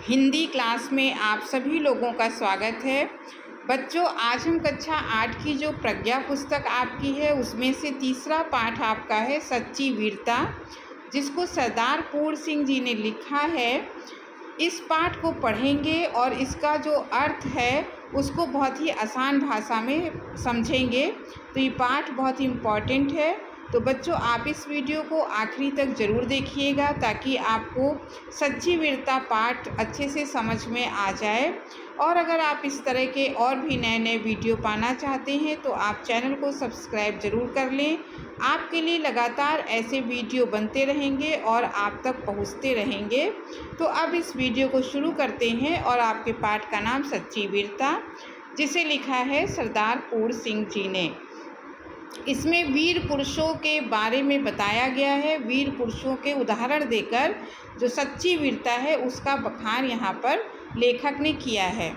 Hindi class में आप सभी लोगों का स्वागत है। बच्चों, आज हम कक्षा 8 की जो प्रज्ञा पुस्तक आपकी है उसमें से तीसरा पाठ आपका है सच्ची वीरता, जिसको सरदार पूर्ण सिंह जी ने लिखा है। इस पाठ को पढ़ेंगे और इसका जो अर्थ है उसको बहुत ही आसान भाषा में समझेंगे। तो ये पाठ बहुत ही इम्पॉर्टेंट है। तो बच्चों, आप इस वीडियो को आखिरी तक ज़रूर देखिएगा ताकि आपको सच्ची वीरता पाठ अच्छे से समझ में आ जाए। और अगर आप इस तरह के और भी नए नए वीडियो पाना चाहते हैं तो आप चैनल को सब्सक्राइब ज़रूर कर लें। आपके लिए लगातार ऐसे वीडियो बनते रहेंगे और आप तक पहुंचते रहेंगे। तो अब इस वीडियो को शुरू करते हैं। और आपके पाठ का नाम सच्ची वीरता, जिसे लिखा है सरदार पूर्ण सिंह जी ने। इसमें वीर पुरुषों के बारे में बताया गया है। वीर पुरुषों के उदाहरण देकर जो सच्ची वीरता है उसका बखान यहाँ पर लेखक ने किया है।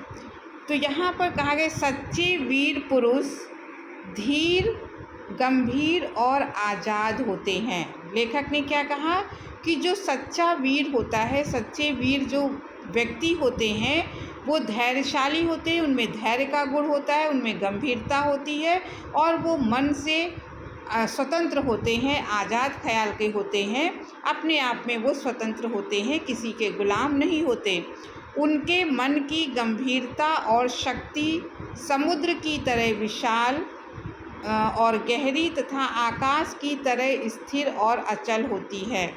तो यहाँ पर कहा गया सच्चे वीर पुरुष धीर, गंभीर और आज़ाद होते हैं। लेखक ने क्या कहा कि जो सच्चा वीर होता है, सच्चे वीर जो व्यक्ति होते हैं वो धैर्यशाली होते हैं, उनमें धैर्य का गुण होता है, उनमें गंभीरता होती है और वो मन से स्वतंत्र होते हैं, आज़ाद ख्याल के होते हैं, अपने आप में वो स्वतंत्र होते हैं, किसी के गुलाम नहीं होते। उनके मन की गंभीरता और शक्ति समुद्र की तरह विशाल और गहरी तथा आकाश की तरह स्थिर और अचल होती है।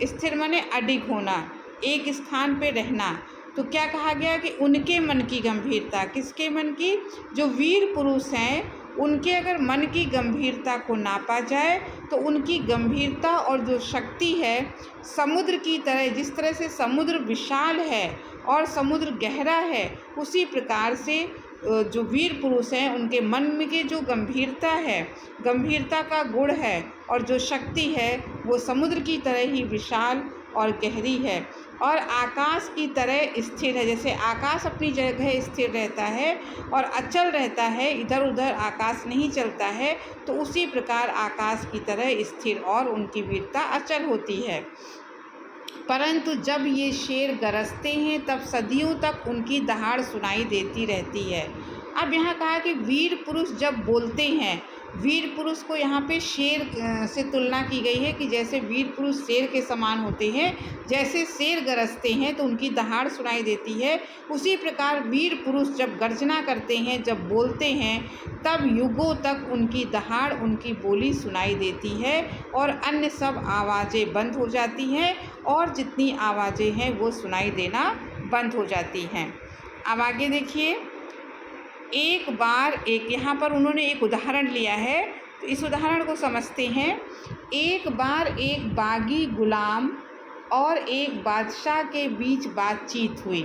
स्थिर माने अडिग होना, एक स्थान पे रहना। तो क्या कहा गया कि उनके मन की गंभीरता, किसके मन की? जो वीर पुरुष हैं उनके अगर मन की गंभीरता को नापा जाए तो उनकी गंभीरता और जो शक्ति है समुद्र की तरह, जिस तरह से समुद्र विशाल है और समुद्र गहरा है, उसी प्रकार से जो वीर पुरुष हैं उनके मन में के जो गंभीरता है, गंभीरता का गुण है और जो शक्ति है वो समुद्र की तरह ही विशाल और गहरी है और आकाश की तरह स्थिर है। जैसे आकाश अपनी जगह स्थिर रहता है और अचल रहता है, इधर उधर आकाश नहीं चलता है, तो उसी प्रकार आकाश की तरह स्थिर और उनकी वीरता अचल होती है। परंतु जब ये शेर गरजते हैं तब सदियों तक उनकी दहाड़ सुनाई देती रहती है। अब यहाँ कहा कि वीर पुरुष जब बोलते हैं, वीर पुरुष को यहाँ पे शेर से तुलना की गई है कि जैसे वीर पुरुष शेर के समान होते हैं, जैसे शेर गरजते हैं तो उनकी दहाड़ सुनाई देती है, उसी प्रकार वीर पुरुष जब गर्जना करते हैं, जब बोलते हैं, तब युगों तक उनकी दहाड़, उनकी बोली सुनाई देती है और अन्य सब आवाज़ें बंद हो जाती हैं और जितनी आवाज़ें हैं वो सुनाई देना बंद हो जाती हैं। अब आगे देखिए, एक बार एक, यहाँ पर उन्होंने एक उदाहरण लिया है, तो इस उदाहरण को समझते हैं। एक बार एक बागी गुलाम और एक बादशाह के बीच बातचीत हुई।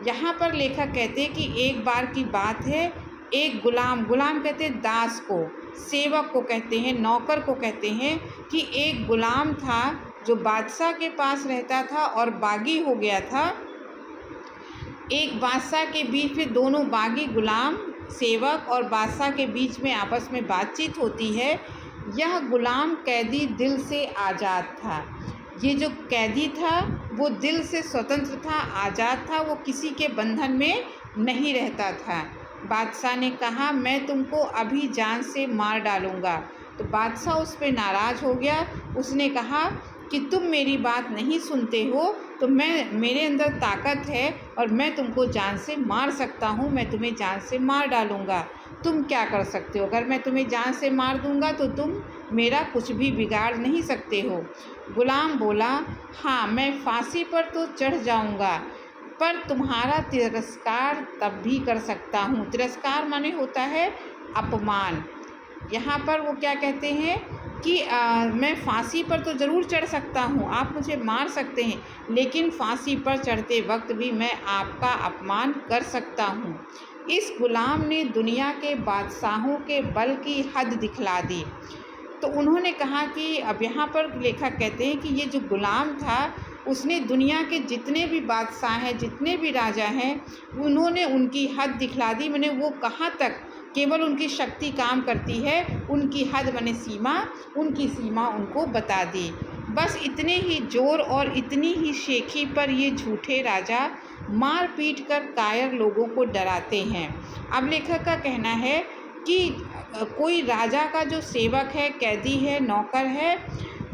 यहाँ पर लेखक कहते हैं कि एक बार की बात है, एक गुलाम, गुलाम कहते हैं दास को, सेवक को कहते हैं, नौकर को कहते हैं, कि एक गुलाम था जो बादशाह के पास रहता था और बागी हो गया था। एक बादशाह के बीच में दोनों बागी गुलाम, सेवक और बादशाह के बीच में आपस में बातचीत होती है। यह गुलाम कैदी दिल से आज़ाद था। ये जो कैदी था वो दिल से स्वतंत्र था, आज़ाद था, वो किसी के बंधन में नहीं रहता था। बादशाह ने कहा, मैं तुमको अभी जान से मार डालूँगा। तो बादशाह उस पर नाराज़ हो गया। उसने कहा कि तुम मेरी बात नहीं सुनते हो तो मेरे अंदर ताकत है और मैं तुमको जान से मार सकता हूँ, मैं तुम्हें जान से मार डालूँगा। तुम क्या कर सकते हो? अगर मैं तुम्हें जान से मार दूँगा तो तुम मेरा कुछ भी बिगाड़ नहीं सकते हो। गुलाम बोला, हाँ, मैं फांसी पर तो चढ़ जाऊँगा, पर तुम्हारा तिरस्कार तब भी कर सकता हूँ। तिरस्कार माने होता है अपमान। यहाँ पर वो क्या कहते हैं कि मैं फांसी पर तो ज़रूर चढ़ सकता हूँ, आप मुझे मार सकते हैं, लेकिन फांसी पर चढ़ते वक्त भी मैं आपका अपमान कर सकता हूँ। इस गुलाम ने दुनिया के बादशाहों के बल की हद दिखला दी। तो उन्होंने कहा कि अब यहाँ पर लेखक कहते हैं कि ये जो गुलाम था उसने दुनिया के जितने भी बादशाह हैं, जितने भी राजा हैं, उन्होंने उनकी हद दिखला दी। मैंने वो कहाँ तक केवल उनकी शक्ति काम करती है, उनकी हद माने सीमा, उनकी सीमा उनको बता दी। बस इतने ही जोर और इतनी ही शेखी पर ये झूठे राजा मार पीट कर कायर लोगों को डराते हैं। अब लेखक का कहना है कि कोई राजा का जो सेवक है, कैदी है, नौकर है,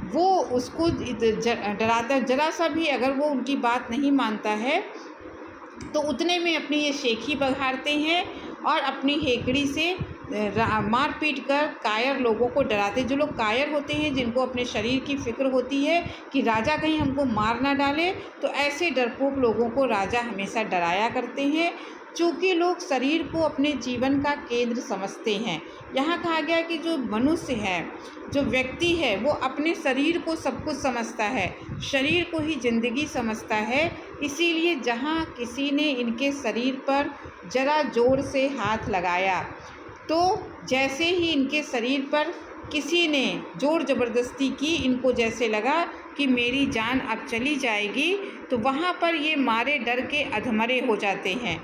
वो उसको डराता, ज़रा सा भी अगर वो उनकी बात नहीं मानता है तो उतने में अपनी ये शेखी बघाड़ते हैं और अपनी हेकड़ी से मार पीट कर कायर लोगों को डराते। जो लोग कायर होते हैं, जिनको अपने शरीर की फ़िक्र होती है कि राजा कहीं हमको मार ना डाले, तो ऐसे डरपोक लोगों को राजा हमेशा डराया करते हैं। चूँकि लोग शरीर को अपने जीवन का केंद्र समझते हैं। यहाँ कहा गया कि जो मनुष्य है, जो व्यक्ति है, वो अपने शरीर को सब कुछ समझता है, शरीर को ही ज़िंदगी समझता है। इसीलिए जहाँ किसी ने इनके शरीर पर ज़रा ज़ोर से हाथ लगाया, तो जैसे ही इनके शरीर पर किसी ने ज़ोर ज़बरदस्ती की, इनको जैसे लगा कि मेरी जान अब चली जाएगी, तो वहाँ पर ये मारे डर के अधमरे हो जाते हैं।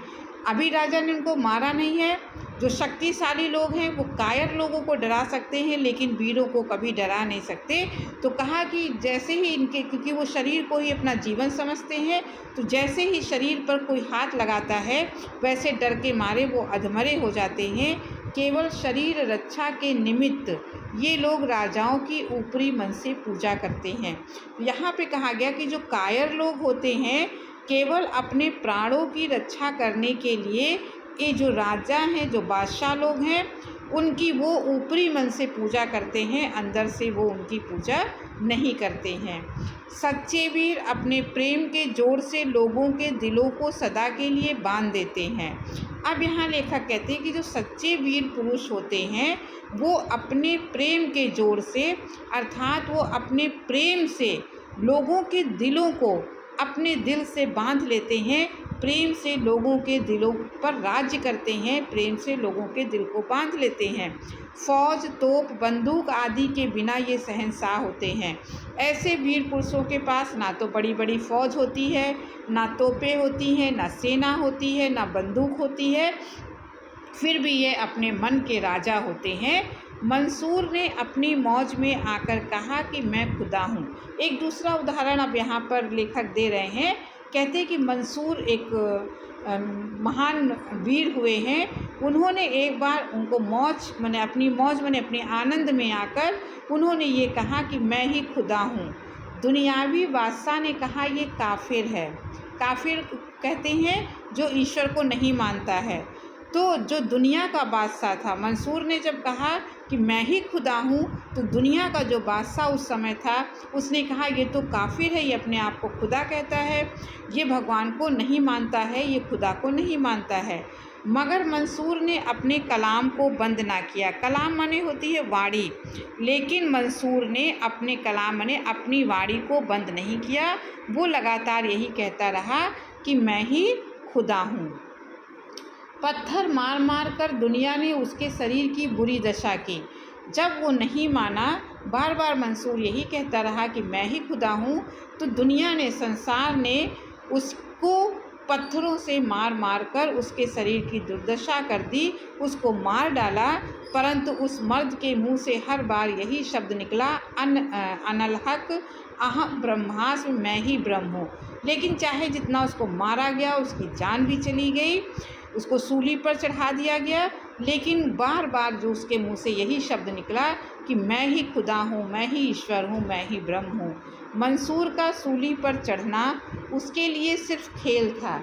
अभी राजा ने उनको मारा नहीं है। जो शक्तिशाली लोग हैं वो कायर लोगों को डरा सकते हैं, लेकिन वीरों को कभी डरा नहीं सकते। तो कहा कि जैसे ही इनके, क्योंकि वो शरीर को ही अपना जीवन समझते हैं, तो जैसे ही शरीर पर कोई हाथ लगाता है, वैसे डर के मारे वो अधमरे हो जाते हैं। केवल शरीर रक्षा के निमित्त ये लोग राजाओं की ऊपरी मन से पूजा करते हैं। यहाँ पे कहा गया कि जो कायर लोग होते हैं, केवल अपने प्राणों की रक्षा करने के लिए ये जो राजा हैं, जो बादशाह लोग हैं, उनकी वो ऊपरी मन से पूजा करते हैं, अंदर से वो उनकी पूजा नहीं करते हैं। सच्चे वीर अपने प्रेम के जोर से लोगों के दिलों को सदा के लिए बांध देते हैं। अब यहाँ लेखक कहते हैं कि जो सच्चे वीर पुरुष होते हैं, वो अपने प्रेम के जोर से, अर्थात वो अपने प्रेम से लोगों के दिलों को अपने दिल से बांध लेते हैं, प्रेम से लोगों के दिलों पर राज्य करते हैं, प्रेम से लोगों के दिल को बांध लेते हैं। फौज, तोप, बंदूक आदि के बिना ये शहंशाह होते हैं। ऐसे वीर पुरुषों के पास ना तो बड़ी बड़ी फौज होती है, ना तोपें होती हैं, ना सेना होती है, ना बंदूक होती है, फिर भी ये अपने मन के राजा होते हैं। मंसूर ने अपनी मौज में आकर कहा कि मैं खुदा हूँ। एक दूसरा उदाहरण अब यहाँ पर लेखक दे रहे हैं। कहते हैं कि मंसूर एक महान वीर हुए हैं। उन्होंने एक बार उनको मौज माने अपने आनंद में आकर उन्होंने ये कहा कि मैं ही खुदा हूँ। दुनियावी बादशाह ने कहा ये काफिर है। काफिर कहते हैं जो ईश्वर को नहीं मानता है। तो जो दुनिया का बादशाह था, मंसूर ने जब कहा कि मैं ही खुदा हूँ, तो दुनिया का जो बादशाह उस समय था, उसने कहा ये तो काफिर है, ये अपने आप को खुदा कहता है, ये भगवान को नहीं मानता है, ये खुदा को नहीं मानता है। मगर मंसूर ने अपने कलाम को बंद ना किया। कलाम माने होती है वाणी, लेकिन मंसूर ने अपने कलाम माने अपनी वाणी को बंद नहीं किया। वो लगातार यही कहता रहा कि मैं ही खुदा हूँ। पत्थर मार मार कर दुनिया ने उसके शरीर की बुरी दशा की। जब वो नहीं माना, बार बार मंसूर यही कहता रहा कि मैं ही खुदा हूँ, तो दुनिया ने, संसार ने उसको पत्थरों से मार मार कर उसके शरीर की दुर्दशा कर दी, उसको मार डाला। परंतु उस मर्द के मुंह से हर बार यही शब्द निकला, अनलहक अहम ब्रह्मास्मि, मैं ही ब्रह्म हूँ। लेकिन चाहे जितना उसको मारा गया, उसकी जान भी चली गई, उसको सूली पर चढ़ा दिया गया, लेकिन बार बार जो उसके मुंह से यही शब्द निकला कि मैं ही खुदा हूँ, मैं ही ईश्वर हूँ, मैं ही ब्रह्म हूँ। मंसूर का सूली पर चढ़ना उसके लिए सिर्फ खेल था।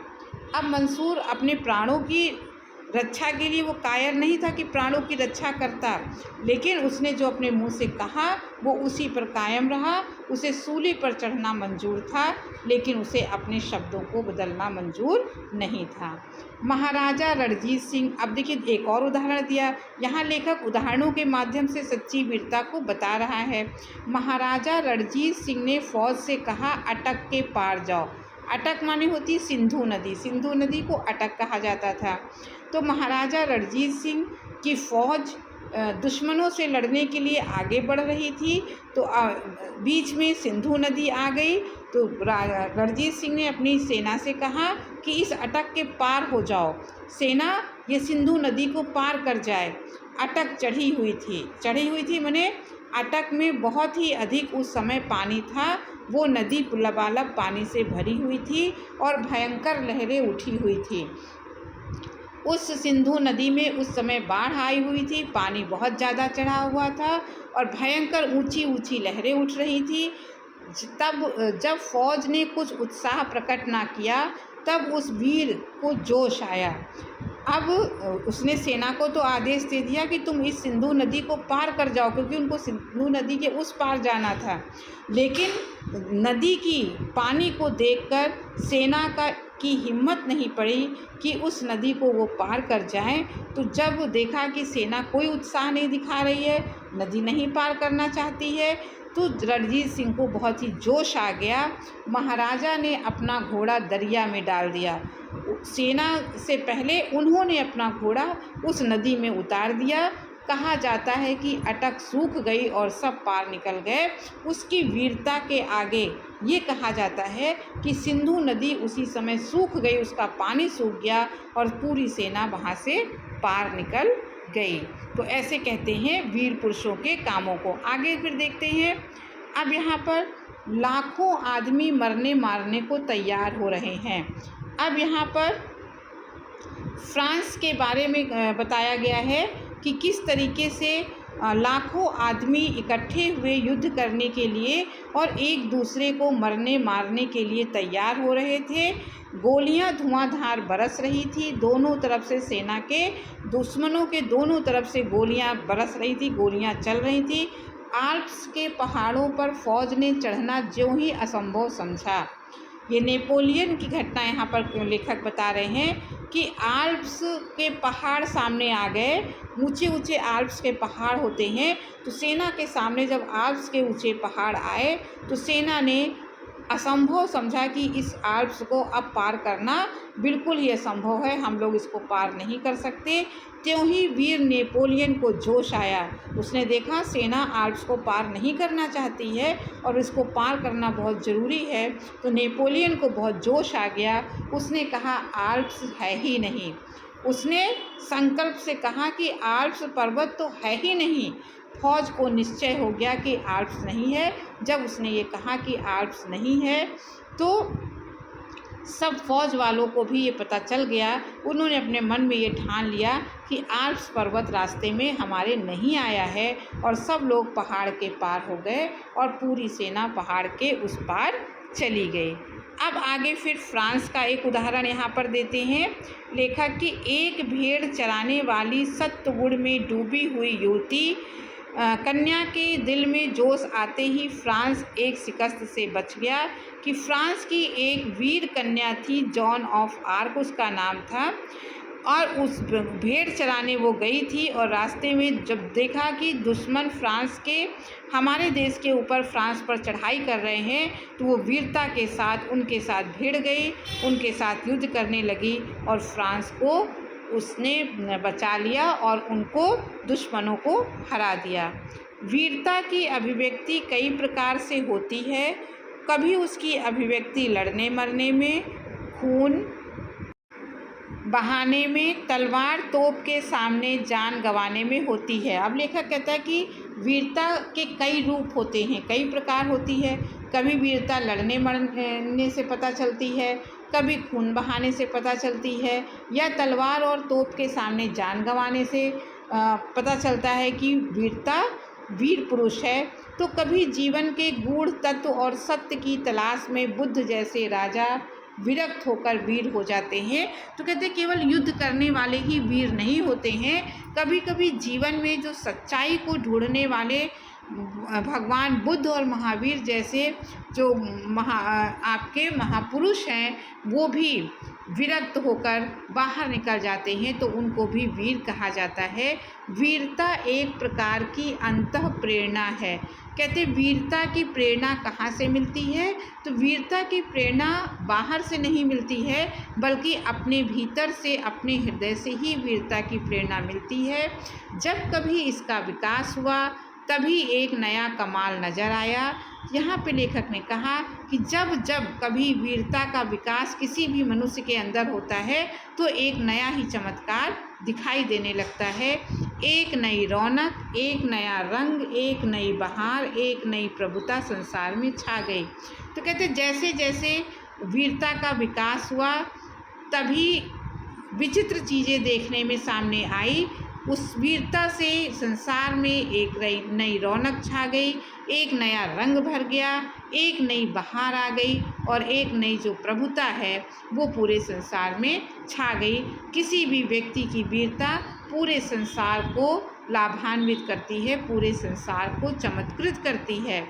अब मंसूर अपने प्राणों की रक्षा के लिए वो कायर नहीं था कि प्राणों की रक्षा करता, लेकिन उसने जो अपने मुंह से कहा वो उसी पर कायम रहा। उसे सूली पर चढ़ना मंजूर था, लेकिन उसे अपने शब्दों को बदलना मंजूर नहीं था। महाराजा रणजीत सिंह, अब देखिए एक और उदाहरण दिया। यहाँ लेखक उदाहरणों के माध्यम से सच्ची वीरता को बता रहा है। महाराजा रणजीत सिंह ने फौज से कहा, अटक के पार जाओ। अटक माने होती सिंधु नदी, सिंधु नदी को अटक कहा जाता था। तो महाराजा रणजीत सिंह की फौज दुश्मनों से लड़ने के लिए आगे बढ़ रही थी, तो बीच में सिंधु नदी आ गई। तो रणजीत सिंह ने अपनी सेना से कहा कि इस अटक के पार हो जाओ। सेना ये सिंधु नदी को पार कर जाए। अटक चढ़ी हुई थी माने अटक में बहुत ही अधिक उस समय पानी था, वो नदी लबालब पानी से भरी हुई थी और भयंकर लहरें उठी हुई थी। उस सिंधु नदी में उस समय बाढ़ आई हुई थी, पानी बहुत ज़्यादा चढ़ा हुआ था और भयंकर ऊंची ऊंची लहरें उठ रही थी। तब जब फौज ने कुछ उत्साह प्रकट ना किया, तब उस वीर को जोश आया। अब उसने सेना को तो आदेश दे दिया कि तुम इस सिंधु नदी को पार कर जाओ, क्योंकि उनको सिंधु नदी के उस पार जाना था। लेकिन नदी की पानी को देखकर सेना की हिम्मत नहीं पड़ी कि उस नदी को वो पार कर जाएं। तो जब देखा कि सेना कोई उत्साह नहीं दिखा रही है, नदी नहीं पार करना चाहती है, तो रणजीत सिंह को बहुत ही जोश आ गया। महाराजा ने अपना घोड़ा दरिया में डाल दिया। सेना से पहले उन्होंने अपना घोड़ा उस नदी में उतार दिया। कहा जाता है कि अटक सूख गई और सब पार निकल गए। उसकी वीरता के आगे ये कहा जाता है कि सिंधु नदी उसी समय सूख गई, उसका पानी सूख गया और पूरी सेना वहाँ से पार निकल गई। तो ऐसे कहते हैं वीर पुरुषों के कामों को। आगे फिर देखते हैं। अब यहाँ पर लाखों आदमी मरने मारने को तैयार हो रहे हैं। अब यहाँ पर फ्रांस के बारे में बताया गया है कि किस तरीके से लाखों आदमी इकट्ठे हुए युद्ध करने के लिए और एक दूसरे को मरने मारने के लिए तैयार हो रहे थे। गोलियां धुआंधार बरस रही थी दोनों तरफ से, सेना के दुश्मनों के दोनों तरफ से गोलियां बरस रही थी, गोलियां चल रही थी। आल्प्स के पहाड़ों पर फौज ने चढ़ना ज्यों ही असंभव समझा। ये नेपोलियन की घटना यहाँ पर लेखक बता रहे हैं कि आल्प्स के पहाड़ सामने आ गए। ऊंचे ऊंचे आल्प्स के पहाड़ होते हैं, तो सेना के सामने जब आल्प्स के ऊंचे पहाड़ आए तो सेना ने असंभव समझा कि इस आल्प्स को अब पार करना बिल्कुल ही असंभव है, हम लोग इसको पार नहीं कर सकते। त्यों ही वीर नेपोलियन को जोश आया। उसने देखा सेना आल्प्स को पार नहीं करना चाहती है और इसको पार करना बहुत ज़रूरी है, तो नेपोलियन को बहुत जोश आ गया। उसने कहा आल्प्स है ही नहीं। उसने संकल्प से कहा कि आल्प्स पर्वत तो है ही नहीं। फौज को निश्चय हो गया कि आल्प्स नहीं है। जब उसने ये कहा कि आल्प्स नहीं है तो सब फौज वालों को भी ये पता चल गया। उन्होंने अपने मन में ये ठान लिया कि आल्प्स पर्वत रास्ते में हमारे नहीं आया है, और सब लोग पहाड़ के पार हो गए और पूरी सेना पहाड़ के उस पार चली गई। अब आगे फिर फ्रांस का एक उदाहरण यहाँ पर देते हैं लेखक कि एक भेड़ चराने वाली सत्तगुड़ में डूबी हुई युवती कन्या के दिल में जोश आते ही फ्रांस एक शिकस्त से बच गया। कि फ्रांस की एक वीर कन्या थी, जॉन ऑफ आर्क उसका नाम था, और उस भेड़ चराने वो गई थी और रास्ते में जब देखा कि दुश्मन फ्रांस के हमारे देश के ऊपर फ्रांस पर चढ़ाई कर रहे हैं, तो वो वीरता के साथ उनके साथ भिड़ गई, उनके साथ युद्ध करने लगी और फ्रांस को उसने बचा लिया और उनको दुश्मनों को हरा दिया। वीरता की अभिव्यक्ति कई प्रकार से होती है। कभी उसकी अभिव्यक्ति लड़ने मरने में, खून बहाने में, तलवार तोप के सामने जान गंवाने में होती है। अब लेखक कहता है कि वीरता के कई रूप होते हैं, कई प्रकार होती है। कभी वीरता लड़ने मरने से पता चलती है, कभी खून बहाने से पता चलती है, या तलवार और तोप के सामने जान गंवाने से पता चलता है कि वीरता वीर पुरुष है। तो कभी जीवन के गूढ़ तत्व और सत्य की तलाश में बुद्ध जैसे राजा विरक्त होकर वीर हो जाते हैं। तो कहते हैं केवल युद्ध करने वाले ही वीर नहीं होते हैं, कभी कभी जीवन में जो सच्चाई को ढूंढने वाले भगवान बुद्ध और महावीर जैसे जो आपके महापुरुष हैं, वो भी विरक्त होकर बाहर निकल जाते हैं, तो उनको भी वीर कहा जाता है। वीरता एक प्रकार की अंतः प्रेरणा है। कहते वीरता की प्रेरणा कहाँ से मिलती है? तो वीरता की प्रेरणा बाहर से नहीं मिलती है, बल्कि अपने भीतर से, अपने हृदय से ही वीरता की प्रेरणा मिलती है। जब कभी इसका विकास हुआ तभी एक नया कमाल नज़र आया। यहाँ पे लेखक ने कहा कि जब जब कभी वीरता का विकास किसी भी मनुष्य के अंदर होता है तो एक नया ही चमत्कार दिखाई देने लगता है। एक नई रौनक, एक नया रंग, एक नई बहार, एक नई प्रभुता संसार में छा गई। तो कहते जैसे जैसे वीरता का विकास हुआ तभी विचित्र चीज़ें देखने में सामने आई। उस वीरता से संसार में एक नई रौनक छा गई, एक नया रंग भर गया, एक नई बहार आ गई और एक नई जो प्रभुता है वो पूरे संसार में छा गई। किसी भी व्यक्ति की वीरता पूरे संसार को लाभान्वित करती है, पूरे संसार को चमत्कृत करती है।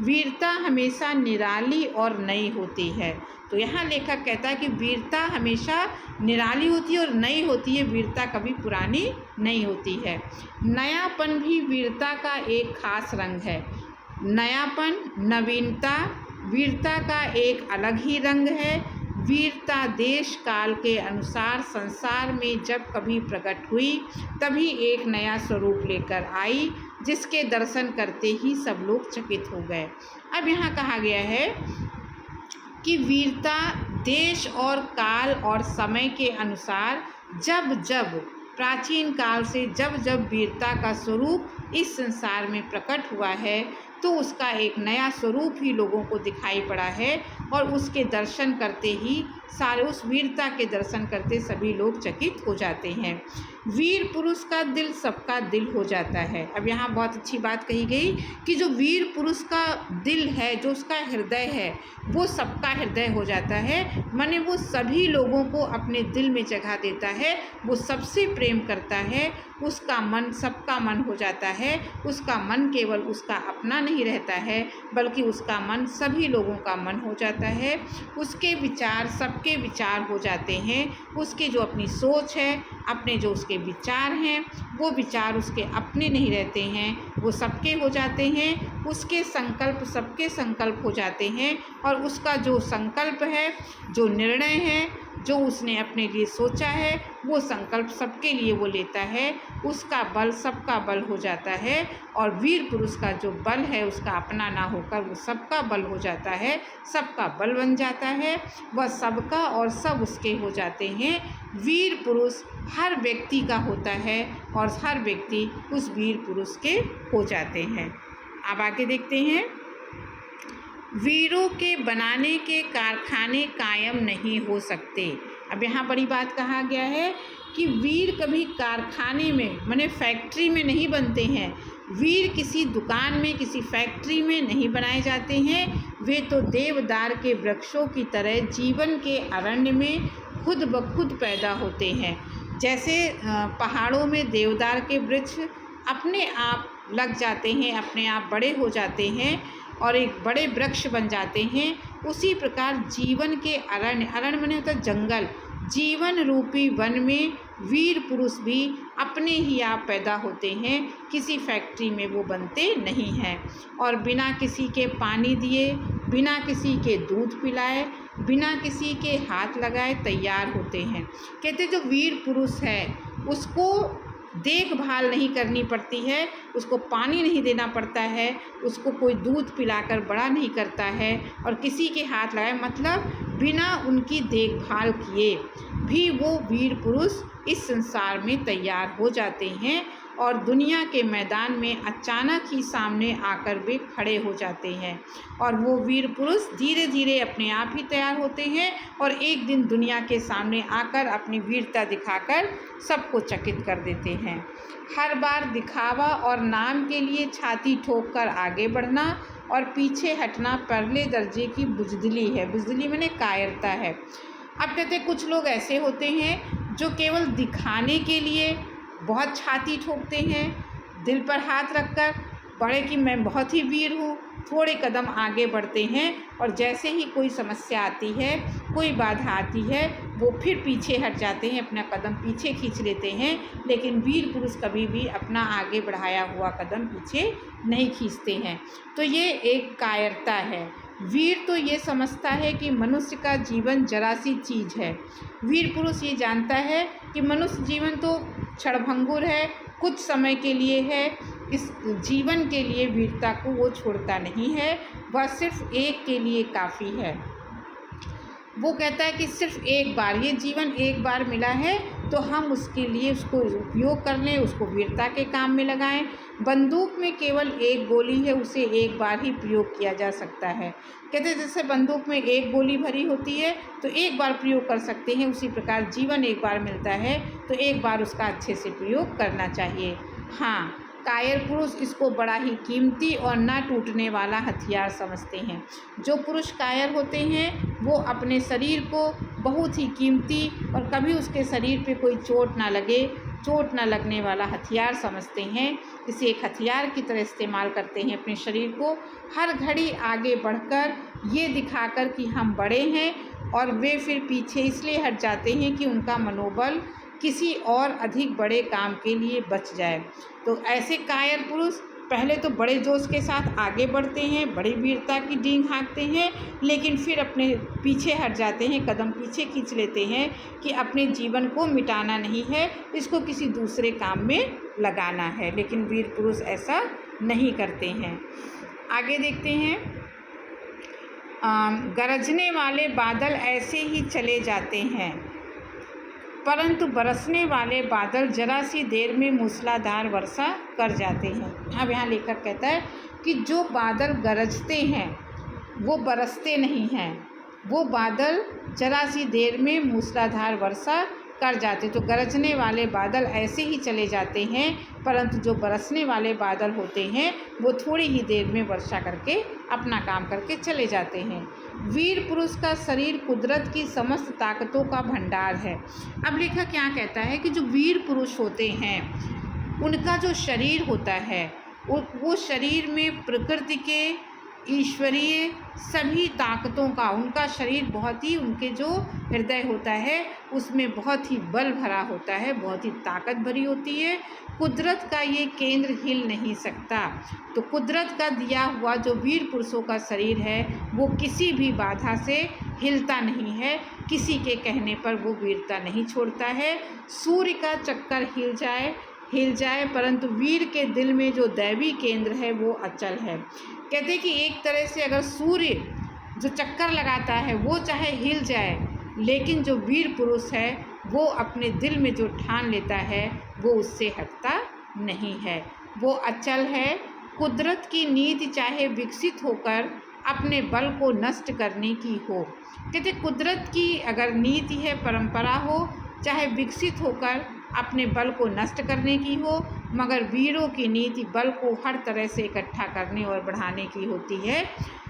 वीरता हमेशा निराली और नई होती है। तो यहाँ लेखक कहता है कि वीरता हमेशा निराली होती है और नई होती है, वीरता कभी पुरानी नहीं होती है। नयापन भी वीरता का एक खास रंग है। नयापन, नवीनता वीरता का एक अलग ही रंग है। वीरता देश काल के अनुसार संसार में जब कभी प्रकट हुई तभी एक नया स्वरूप लेकर आई, जिसके दर्शन करते ही सब लोग चकित हो गए। अब यहाँ कहा गया है कि वीरता देश और काल और समय के अनुसार जब जब प्राचीन काल से जब जब वीरता का स्वरूप इस संसार में प्रकट हुआ है तो उसका एक नया स्वरूप ही लोगों को दिखाई पड़ा है और उसके दर्शन करते ही सारे उस वीरता के दर्शन करते सभी लोग चकित हो जाते हैं। वीर पुरुष का दिल सबका दिल हो जाता है। अब यहाँ बहुत अच्छी बात कही गई कि जो वीर पुरुष का दिल है, जो उसका हृदय है, वो सबका हृदय हो जाता है। माने वो सभी लोगों को अपने दिल में जगह देता है, वो सबसे प्रेम करता है, उसका मन सबका मन हो जाता है। उसका मन केवल उसका अपना नहीं रहता है बल्कि उसका मन सभी लोगों का मन हो जाता है। उसके विचार सबके विचार हो जाते हैं। उसकी जो अपनी सोच है, अपने जो उसके विचार हैं, वो विचार उसके अपने नहीं रहते हैं, वो सबके हो जाते हैं। उसके संकल्प सबके संकल्प हो जाते हैं और उसका जो संकल्प है, जो निर्णय है, जो उसने अपने लिए सोचा है, वो संकल्प सबके लिए वो लेता है। उसका बल सबका बल हो जाता है और वीर पुरुष का जो बल है उसका अपना ना होकर वो सबका बल हो जाता है, सबका बल बन जाता है। वह सबका और सब उसके हो जाते हैं। वीर पुरुष हर व्यक्ति का होता है और हर व्यक्ति उस वीर पुरुष के हो जाते हैं। अब आगे देखते हैं। वीरों के बनाने के कारखाने कायम नहीं हो सकते। अब यहाँ बड़ी बात कहा गया है कि वीर कभी कारखाने में माने फैक्ट्री में नहीं बनते हैं। वीर किसी दुकान में, किसी फैक्ट्री में नहीं बनाए जाते हैं। वे तो देवदार के वृक्षों की तरह जीवन के अरण्य में खुद ब खुद पैदा होते हैं। जैसे पहाड़ों में देवदार के वृक्ष अपने आप लग जाते हैं, अपने आप बड़े हो जाते हैं और एक बड़े वृक्ष बन जाते हैं, उसी प्रकार जीवन के अरण्य, अरण्य माने होता है जंगल, जीवन रूपी वन में वीर पुरुष भी अपने ही आप पैदा होते हैं, किसी फैक्ट्री में वो बनते नहीं हैं। और बिना किसी के पानी दिए, बिना किसी के दूध पिलाए, बिना किसी के हाथ लगाए तैयार होते हैं। कहते जो वीर पुरुष है उसको देखभाल नहीं करनी पड़ती है, उसको पानी नहीं देना पड़ता है, उसको कोई दूध पिलाकर बड़ा नहीं करता है और किसी के हाथ लगाए, मतलब बिना उनकी देखभाल किए भी वो वीर पुरुष इस संसार में तैयार हो जाते हैं और दुनिया के मैदान में अचानक ही सामने आकर वे खड़े हो जाते हैं। और वो वीर पुरुष धीरे धीरे अपने आप ही तैयार होते हैं और एक दिन दुनिया के सामने आकर अपनी वीरता दिखाकर सबको चकित कर देते हैं। हर बार दिखावा और नाम के लिए छाती ठोक कर आगे बढ़ना और पीछे हटना पहले दर्जे की बुज़दिली है। बुज़दिली माने कायरता है। अब कहते कुछ लोग ऐसे होते हैं जो केवल दिखाने के लिए बहुत छाती ठोकते हैं, दिल पर हाथ रखकर बड़े कि मैं बहुत ही वीर हूँ, थोड़े कदम आगे बढ़ते हैं और जैसे ही कोई समस्या आती है, कोई बाधा आती है, वो फिर पीछे हट जाते हैं, अपना कदम पीछे खींच लेते हैं। लेकिन वीर पुरुष कभी भी अपना आगे बढ़ाया हुआ कदम पीछे नहीं खींचते हैं। तो ये एक कायरता है। वीर तो ये समझता है कि मनुष्य का जीवन जरा सी चीज़ है। वीर पुरुष ये जानता है कि मनुष्य जीवन तो क्षणभंगुर है, कुछ समय के लिए है। इस जीवन के लिए वीरता को वो छोड़ता नहीं है। वह सिर्फ एक के लिए काफ़ी है। वो कहता है कि सिर्फ एक बार, ये जीवन एक बार मिला है तो हम उसके लिए उसको उपयोग कर लें, उसको वीरता के काम में लगाएं। बंदूक में केवल एक गोली है, उसे एक बार ही प्रयोग किया जा सकता है। कहते हैं जैसे बंदूक में एक गोली भरी होती है तो एक बार प्रयोग कर सकते हैं, उसी प्रकार जीवन एक बार मिलता है तो एक बार उसका अच्छे से प्रयोग करना चाहिए। हाँ, कायर पुरुष इसको बड़ा ही कीमती और ना टूटने वाला हथियार समझते हैं। जो पुरुष कायर होते हैं वो अपने शरीर को बहुत ही कीमती और कभी उसके शरीर पे कोई चोट ना लगे, चोट ना लगने वाला हथियार समझते हैं। इसे एक हथियार की तरह इस्तेमाल करते हैं, अपने शरीर को हर घड़ी आगे बढ़कर ये दिखाकर कि हम बड़े हैं, और वे फिर पीछे इसलिए हट जाते हैं कि उनका मनोबल किसी और अधिक बड़े काम के लिए बच जाए। तो ऐसे कायर पुरुष पहले तो बड़े जोश के साथ आगे बढ़ते हैं, बड़ी वीरता की डींग हाँकते हैं, लेकिन फिर अपने पीछे हट जाते हैं, कदम पीछे खींच लेते हैं कि अपने जीवन को मिटाना नहीं है, इसको किसी दूसरे काम में लगाना है। लेकिन वीर पुरुष ऐसा नहीं करते हैं। आगे देखते हैं, गरजने वाले बादल ऐसे ही चले जाते हैं, परंतु बरसने वाले बादल जरा सी देर में मूसलाधार वर्षा कर जाते हैं। अब यहाँ लेखक कहता है कि जो बादल गरजते हैं वो बरसते नहीं हैं, वो बादल जरा सी देर में मूसलाधार वर्षा कर जाते। तो गरजने वाले बादल ऐसे ही चले जाते हैं, परंतु जो बरसने वाले बादल होते हैं वो थोड़ी ही देर में वर्षा करके अपना काम करके चले जाते हैं। वीर पुरुष का शरीर कुदरत की समस्त ताकतों का भंडार है। अब लेखक यहाँ कहता है कि जो वीर पुरुष होते हैं उनका जो शरीर होता है वो शरीर में प्रकृति के ईश्वरीय सभी ताकतों का, उनका शरीर बहुत ही, उनके जो हृदय होता है उसमें बहुत ही बल भरा होता है, बहुत ही ताकत भरी होती है। कुदरत का ये केंद्र हिल नहीं सकता। तो कुदरत का दिया हुआ जो वीर पुरुषों का शरीर है वो किसी भी बाधा से हिलता नहीं है, किसी के कहने पर वो वीरता नहीं छोड़ता है। सूर्य का चक्कर हिल जाए परंतु वीर के दिल में जो दैवी केंद्र है वो अचल है। कहते हैं कि एक तरह से अगर सूर्य जो चक्कर लगाता है वो चाहे हिल जाए, लेकिन जो वीर पुरुष है वो अपने दिल में जो ठान लेता है वो उससे हटता नहीं है, वो अचल है। कुदरत की नीति चाहे विकसित होकर अपने बल को नष्ट करने की हो, कहते कुदरत की अगर नीति है, परंपरा हो, चाहे विकसित होकर अपने बल को नष्ट करने की हो, मगर वीरों की नीति बल को हर तरह से इकट्ठा करने और बढ़ाने की होती है।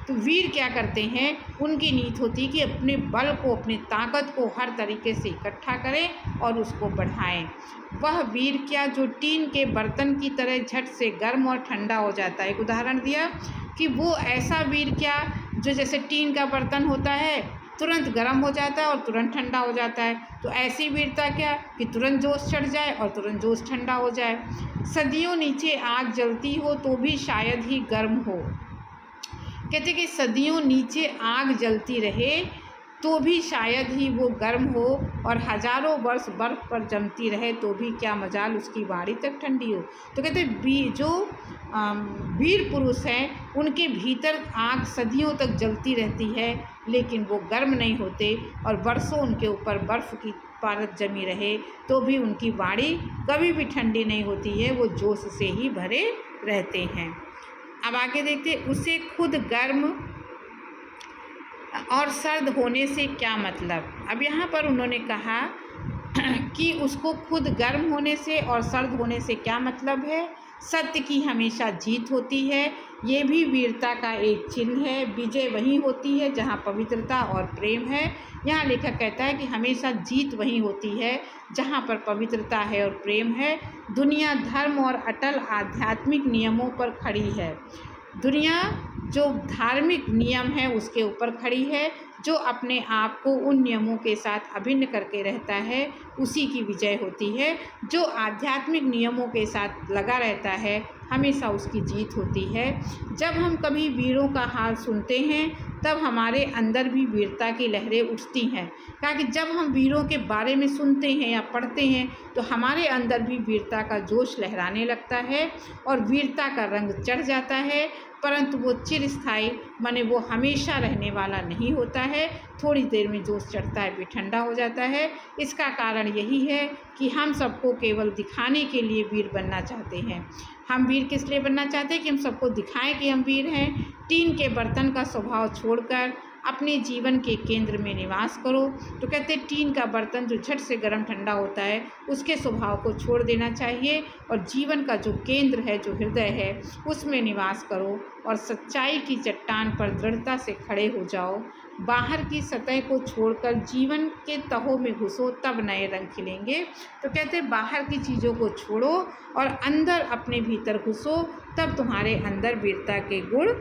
तो वीर क्या करते हैं, उनकी नीति होती है कि अपने बल को, अपनी ताकत को हर तरीके से इकट्ठा करें और उसको बढ़ाएं। वह वीर क्या जो टीन के बर्तन की तरह झट से गर्म और ठंडा हो जाता है। एक उदाहरण दिया कि वो ऐसा वीर क्या जो जैसे टीन का बर्तन होता है तुरंत गर्म हो जाता है और तुरंत ठंडा हो जाता है। तो ऐसी वीरता क्या कि तुरंत जोश चढ़ जाए और तुरंत जोश ठंडा हो जाए। सदियों नीचे आग जलती हो तो भी शायद ही गर्म हो, कहते कि सदियों नीचे आग जलती रहे तो भी शायद ही वो गर्म हो, और हजारों वर्ष बर्फ़ पर जमती रहे तो भी क्या मजाल उसकी बाड़ी तक ठंडी हो। तो कहते जो वीर पुरुष हैं उनके भीतर आग सदियों तक जलती रहती है लेकिन वो गर्म नहीं होते, और वर्षों उनके ऊपर बर्फ़ की परत जमी रहे तो भी उनकी बाड़ी कभी भी ठंडी नहीं होती है, वो जोश से ही भरे रहते हैं। अब आगे देखते, उसे खुद गर्म और सर्द होने से क्या मतलब। अब यहाँ पर उन्होंने कहा कि उसको खुद गर्म होने से और सर्द होने से क्या मतलब है। सत्य की हमेशा जीत होती है, ये भी वीरता का एक चिन्ह है। विजय वहीं होती है जहाँ पवित्रता और प्रेम है। यहाँ लेखक कहता है कि हमेशा जीत वहीं होती है जहाँ पर पवित्रता है और प्रेम है। दुनिया धर्म और अटल आध्यात्मिक नियमों पर खड़ी है। दुनिया जो धार्मिक नियम है उसके ऊपर खड़ी है। जो अपने आप को उन नियमों के साथ अभिन्न करके रहता है उसी की विजय होती है। जो आध्यात्मिक नियमों के साथ लगा रहता है हमेशा उसकी जीत होती है। जब हम कभी वीरों का हाल सुनते हैं तब हमारे अंदर भी वीरता की लहरें उठती हैं। कहा कि जब हम वीरों के बारे में सुनते हैं या पढ़ते हैं तो हमारे अंदर भी वीरता का जोश लहराने लगता है और वीरता का रंग चढ़ जाता है। परंतु वो चिरस्थायी माने वो हमेशा रहने वाला नहीं होता है। थोड़ी देर में जोश चढ़ता है फिर ठंडा हो जाता है। इसका कारण यही है कि हम सबको केवल दिखाने के लिए वीर बनना चाहते हैं। हम वीर किस लिए बनना चाहते हैं कि हम सबको दिखाएं कि हम वीर हैं। टीन के बर्तन का स्वभाव छोड़कर अपने जीवन के केंद्र में निवास करो। तो कहते हैं टीन का बर्तन जो झट से गर्म ठंडा होता है उसके स्वभाव को छोड़ देना चाहिए और जीवन का जो केंद्र है, जो हृदय है, उसमें निवास करो और सच्चाई की चट्टान पर दृढ़ता से खड़े हो जाओ। बाहर की सतह को छोड़कर जीवन के तहों में घुसो, तब नए रंग खिलेंगे। तो कहते हैं बाहर की चीज़ों को छोड़ो और अंदर अपने भीतर घुसो, तब तुम्हारे अंदर वीरता के गुण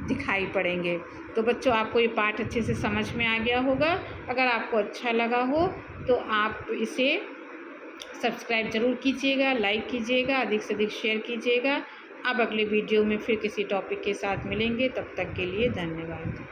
दिखाई पड़ेंगे। तो बच्चों, आपको ये पाठ अच्छे से समझ में आ गया होगा। अगर आपको अच्छा लगा हो तो आप इसे सब्सक्राइब ज़रूर कीजिएगा, लाइक कीजिएगा, अधिक से अधिक शेयर कीजिएगा। अब अगले वीडियो में फिर किसी टॉपिक के साथ मिलेंगे, तब तक के लिए धन्यवाद।